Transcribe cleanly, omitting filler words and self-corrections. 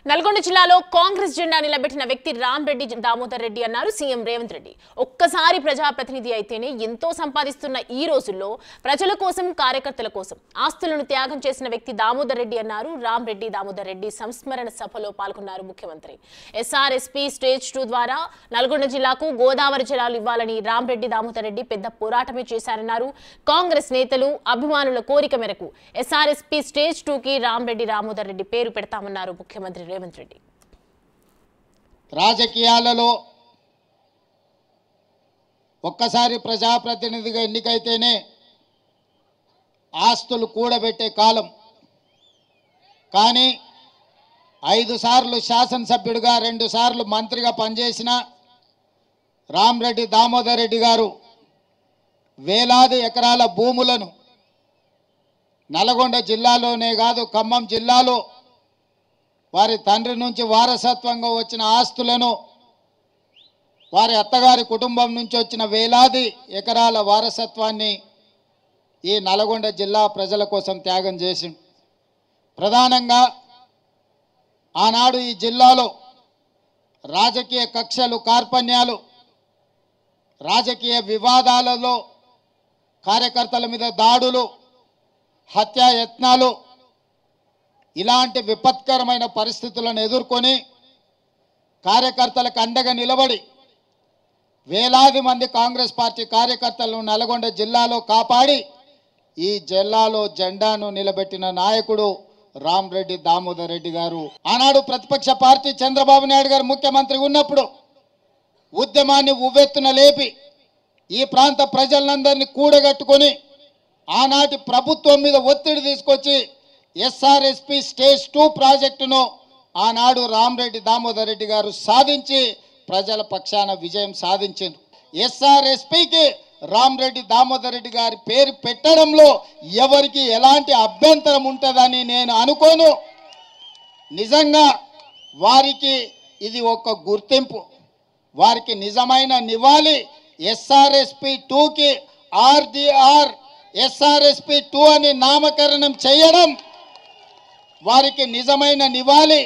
నల్గొండ జిల్లాలో కాంగ్రెస్ జెండా నిలబెట్టిన వ్యక్తి రామరెడ్డి దామోదర్ రెడ్డి అన్నారు సీఎం రేవంత్ రెడ్డి. ఒక్కసారి ప్రజాప్రతినిధి అయితేనే ఎంతో సంపాదిస్తున్న ఈ రోజుల్లో ప్రజల కోసం కార్యకర్తల కోసం ఆస్తులను త్యాగం చేసిన వ్యక్తి దామోదర్ రెడ్డి అన్నారు. రామరెడ్డి దామోదర్ రెడ్డి సంస్మరణ సభలో పాల్గొన్నారు ముఖ్యమంత్రి. ఎస్ఆర్ఎస్పీ స్టేజ్ 2 ద్వారా నల్గొండ జిల్లాకు గోదావరి జలాలు ఇవ్వాలని రామరెడ్డి దామోదర్ రెడ్డి పెద్ద పోరాటమే చేశారన్నారు. కాంగ్రెస్ నేతలు అభిమానుల కోరిక మేరకు ఎస్ఆర్ఎస్పీ స్టేజ్ 2కి రామరెడ్డి దామోదర్ రెడ్డి పేరు పెడతామన్నారు ముఖ్యమంత్రి రేవంత్ రెడ్డి. రాజకీయాలలో ఒక్కసారి ప్రజాప్రతినిధిగా ఎన్నికైతేనే ఆస్తులు కూడబెట్టే కాలం. కానీ 5 సార్లు శాసనసభ్యుడిగా 2 సార్లు మంత్రిగా పనిచేసిన రామరెడ్డి దామోదర్ రెడ్డి గారు వేలాది ఎకరాల భూములను నల్గొండ జిల్లాలోనే కాదు ఖమ్మం జిల్లాలో వారి తండ్రి నుంచి వారసత్వంగా వచ్చిన ఆస్తులను, వారి అత్తగారి కుటుంబం నుంచి వచ్చిన వేలాది ఎకరాల వారసత్వాన్ని ఈ నల్గొండ జిల్లా ప్రజల కోసం త్యాగం చేసి, ప్రధానంగా ఆనాడు ఈ జిల్లాలో రాజకీయ కక్షలు, కార్పణ్యాలు, రాజకీయ వివాదాలలో కార్యకర్తల మీద దాడులు, హత్యాయత్నాలు, ఇలాంటి విపత్కరమైన పరిస్థితులను ఎదుర్కొని కార్యకర్తలకు అండగా నిలబడి వేలాది మంది కాంగ్రెస్ పార్టీ కార్యకర్తలను నల్గొండ జిల్లాలో కాపాడి ఈ జిల్లాలో జెండాను నిలబెట్టిన నాయకుడు రామరెడ్డి దామోదర్ రెడ్డి గారు. ఆనాడు ప్రతిపక్ష పార్టీ చంద్రబాబు నాయుడు గారు ముఖ్యమంత్రి ఉన్నప్పుడు ఉద్యమాన్ని ఉవ్వెత్తున లేపి ఈ ప్రాంత ప్రజలందరినీ కూడగట్టుకొని ఆనాటి ప్రభుత్వం మీద ఒత్తిడి తీసుకొచ్చి ఎస్ఆర్ఎస్పీ స్టేజ్ 2 ప్రాజెక్టును ఆనాడు రామరెడ్డి దామోదర్ రెడ్డి గారు సాధించి ప్రజల పక్షాన విజయం సాధించారు. ఎస్ఆర్ఎస్పీకి రామరెడ్డి దామోదర్ రెడ్డి గారి పేరు పెట్టడంలో ఎవరికి ఎలాంటి అభ్యంతరం ఉంటుందని నేను అనుకోను. నిజంగా వారికి ఇది ఒక గుర్తింపు, వారికి నిజమైన నివాళి. ఎస్ఆర్ఎస్పీ 2కి ఆర్డీఆర్ ఎస్ఆర్ఎస్పీ 2 అని నామకరణం చేయడం వారికి నిజమైన నివాళి.